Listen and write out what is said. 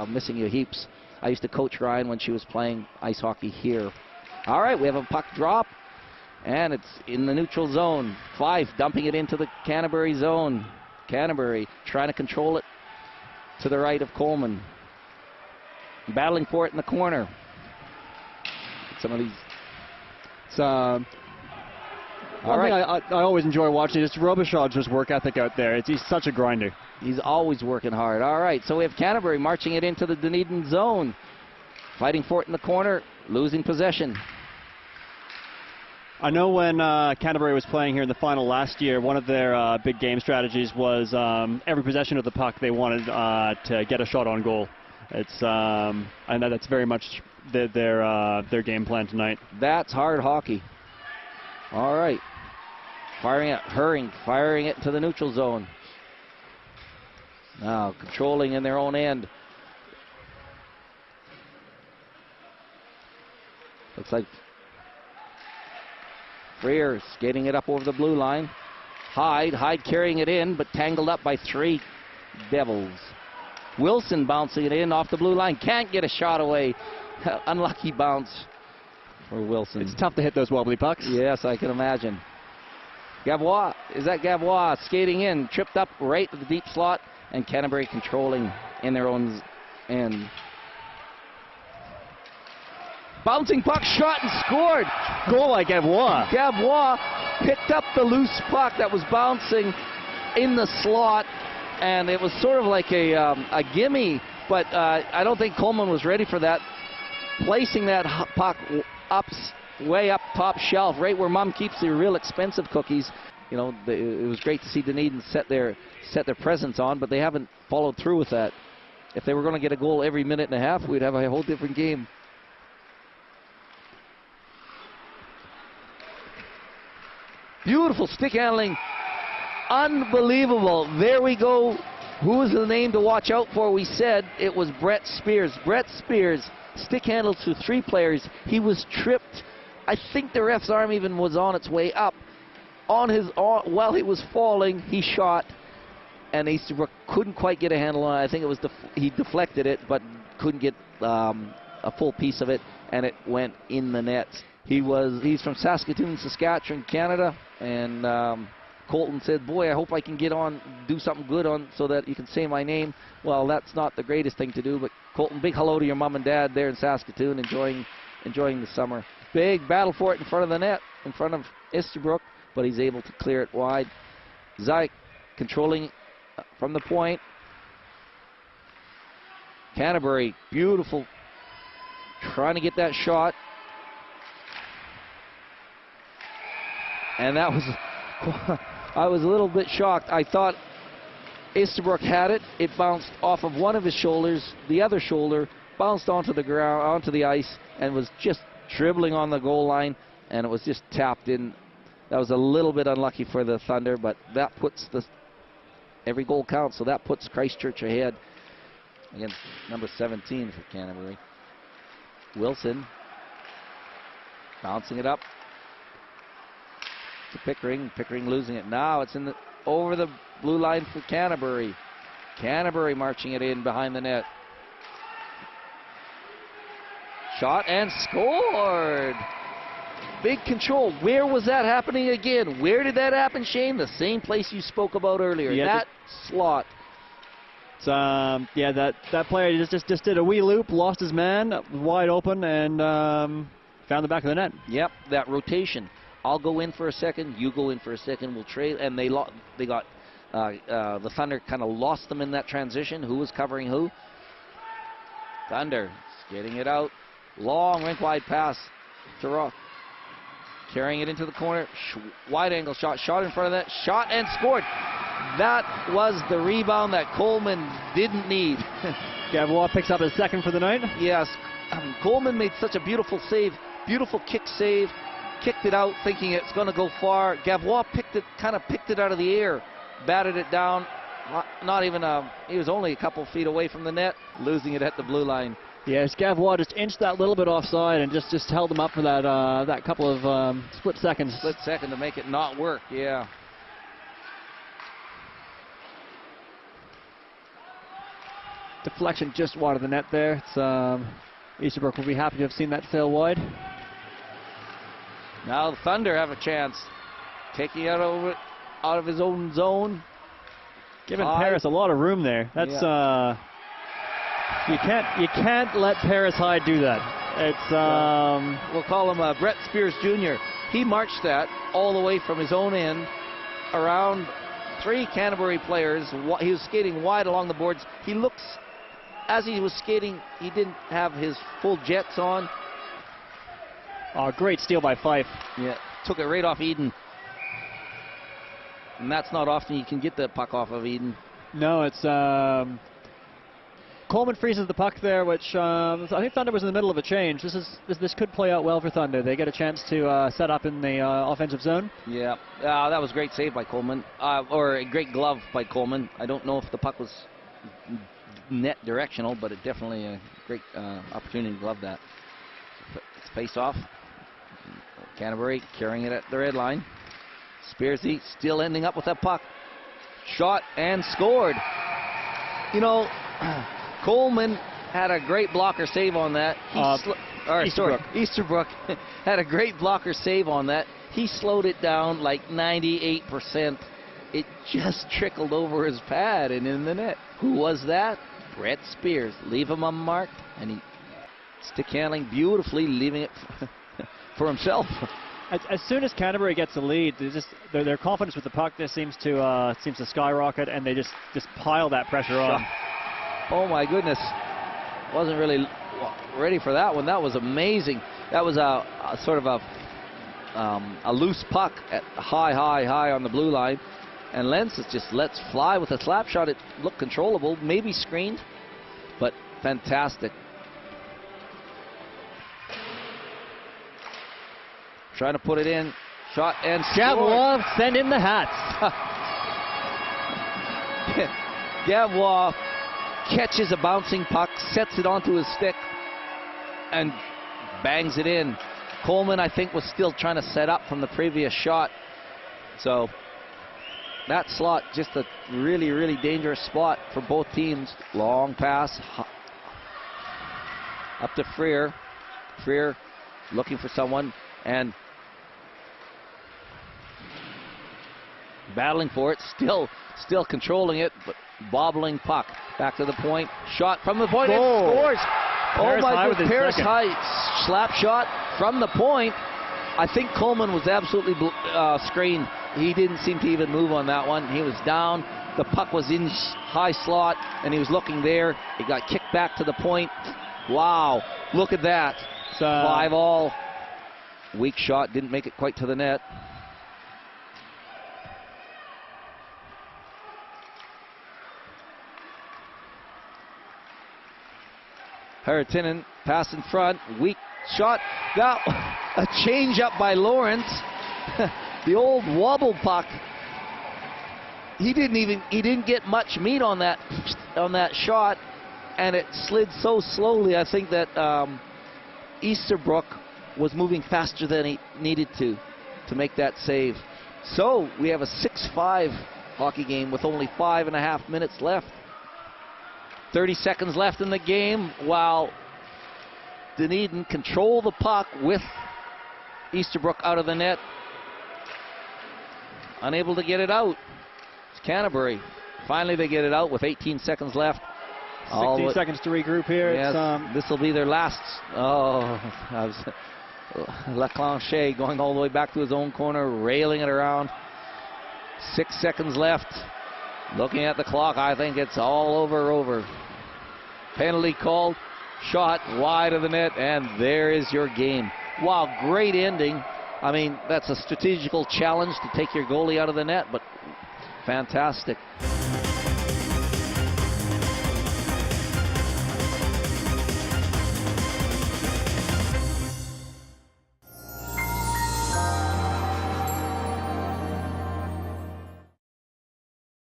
Missing you heaps. I used to coach Ryan when she was playing ice hockey here. All right, we have a puck drop, and it's in the neutral zone. Fife dumping it into the Canterbury zone. Canterbury trying to control it to the right of Coleman. Battling for it in the corner. Some of these. One thing I always enjoy watching is Robichaud's just work ethic out there. He's such a grinder. He's always working hard. All right, so we have Canterbury marching it into the Dunedin zone. Fighting for it in the corner, losing possession. I know when Canterbury was playing here in the final last year, one of their big game strategies was every possession of the puck they wanted to get a shot on goal. It's I know that's very much their game plan tonight. That's hard hockey. All right, firing it to the neutral zone. Now controlling in their own end. Looks like Freer skating it up over the blue line. Hyde carrying it in, but tangled up by 3 Devils. Wilson bouncing it in off the blue line. Can't get a shot away. Unlucky bounce for Wilson. It's tough to hit those wobbly pucks. Yes, I can imagine. Gavois, Gavois skating in, tripped up right at the deep slot, and Canterbury controlling in their own end. Bouncing puck, shot and scored. Goal by Gavois. Gavois picked up the loose puck that was bouncing in the slot, and it was sort of like a gimme, but I don't think Coleman was ready for that. Placing that puck way up top shelf, right where Mom keeps the real expensive cookies. You know, it was great to see Dunedin set their presence on, but they haven't followed through with that. If they were going to get a goal every minute and a half, we'd have a whole different game. Beautiful stick handling. Unbelievable. There we go. Who was the name to watch out for? We said it was Brett Spears. Brett Spears stick handled to 3 players. He was tripped. I think the ref's arm even was on its way up. While he was falling, he shot, and Easterbrook couldn't quite get a handle on it. I think it was he deflected it, but couldn't get a full piece of it, and it went in the net. He's from Saskatoon, Saskatchewan, Canada, and Colton said, "Boy, I hope I can do something good so that you can say my name." Well, that's not the greatest thing to do, but Colton, big hello to your mom and dad there in Saskatoon, enjoying the summer. Big battle for it in front of the net, in front of Easterbrook, but he's able to clear it wide. Zyke controlling from the point. Canterbury, beautiful, trying to get that shot. And that was, I was a little bit shocked. I thought Easterbrook had it. It bounced off of one of his shoulders. The other shoulder bounced onto the ground, onto the ice, and was just dribbling on the goal line, and it was just tapped in. That was a little bit unlucky for the Thunder, but that puts every goal counts, so that puts Christchurch ahead against number 17 for Canterbury. Wilson bouncing it up to Pickering. Pickering losing it. Now it's over the blue line for Canterbury. Canterbury marching it in behind the net. Shot and scored. Big control. Where was that happening again? Where did that happen, Shane? The same place you spoke about earlier. Yeah, that slot. Yeah, that player just did a wee loop, lost his man, wide open, and found the back of the net. Yep, that rotation. I'll go in for a second, you go in for a second, we'll trade, and they got the Thunder kind of lost them in that transition. Who was covering who? Thunder getting it out. Long rink-wide pass to Rock. Carrying it into the corner. Wide angle shot. Shot in front of that. Shot and scored. That was the rebound that Coleman didn't need. Gavois picks up his second for the night. Yes. Coleman made such a beautiful save. Beautiful kick save. Kicked it out thinking it's going to go far. Gavois kind of picked it out of the air. Batted it down. Not even he was only a couple feet away from the net. Losing it at the blue line. Yes, Gavois just inched that little bit offside and just held him up for that couple of split seconds. Split second to make it not work, yeah. deflection just wide of the net there. It's, Easterbrook will be happy to have seen that sail wide. Now the Thunder have a chance. Taking it out of his own zone. Giving Paris a lot of room there. That's you can't let Paris High do that. It's we'll call him Brett Spears Jr. He marched that all the way from his own end around 3 Canterbury players. He was skating wide along the boards. He looks, as he was skating, he didn't have his full jets on. Oh, great steal by Fife. Yeah, took it right off Eden. And that's not often you can get the puck off of Eden. No, it's Coleman freezes the puck there, which I think Thunder was in the middle of a change. This could play out well for Thunder. They get a chance to set up in the offensive zone. Yeah, that was a great save by Coleman, or a great glove by Coleman. I don't know if the puck was net directional, but it definitely a great opportunity to glove that. It's face off. Canterbury carrying it at the red line. Spearsy still ending up with that puck. Shot and scored. You know, Coleman had a great blocker save on that. Easterbrook had a great blocker save on that. He slowed it down like 98%. It just trickled over his pad and in the net. Who was that? Brett Spears. Leave him unmarked, and he stick handling beautifully, leaving it for himself. As soon as Canterbury gets a lead, their confidence with the puck just seems to skyrocket, and they just pile that pressure on. Oh my goodness! Wasn't really ready for that one. That was amazing. That was a sort of a loose puck at high on the blue line, and Lenz just lets fly with a slap shot. It looked controllable, maybe screened, but fantastic. Trying to put it in. Shot and Gavois send in the hats. Gavois catches a bouncing puck, sets it onto his stick, and bangs it in. Coleman, I think, was still trying to set up from the previous shot. So that slot, just a really, really dangerous spot for both teams. Long pass. Up to Freer. Freer looking for someone and battling for it, still controlling it, but bobbling puck. Back to the point, shot from the point, and scores! Oh my goodness, Paris High slap shot from the point. I think Coleman was absolutely screened. He didn't seem to even move on that one. He was down, the puck was in high slot, and he was looking there. It got kicked back to the point. Wow, look at that. 5-all. Weak shot, didn't make it quite to the net. Haratinen, pass in front, weak shot. Got a change up by Lawrence. The old wobble puck. He didn't get much meat on that shot, and it slid so slowly. I think that Easterbrook was moving faster than he needed to make that save. So we have a 6-5 hockey game with only 5.5 minutes left. 30 seconds left in the game while Dunedin control the puck with Easterbrook out of the net. Unable to get it out. It's Canterbury. Finally they get it out with 18 seconds left. 16 seconds to regroup here. Yes, this will be their last. Leclanche going all the way back to his own corner, railing it around. 6 seconds left. Looking at the clock, I think it's all over. Penalty called, shot wide of the net, and there is your game. Wow, great ending. I mean, that's a strategical challenge to take your goalie out of the net, but fantastic.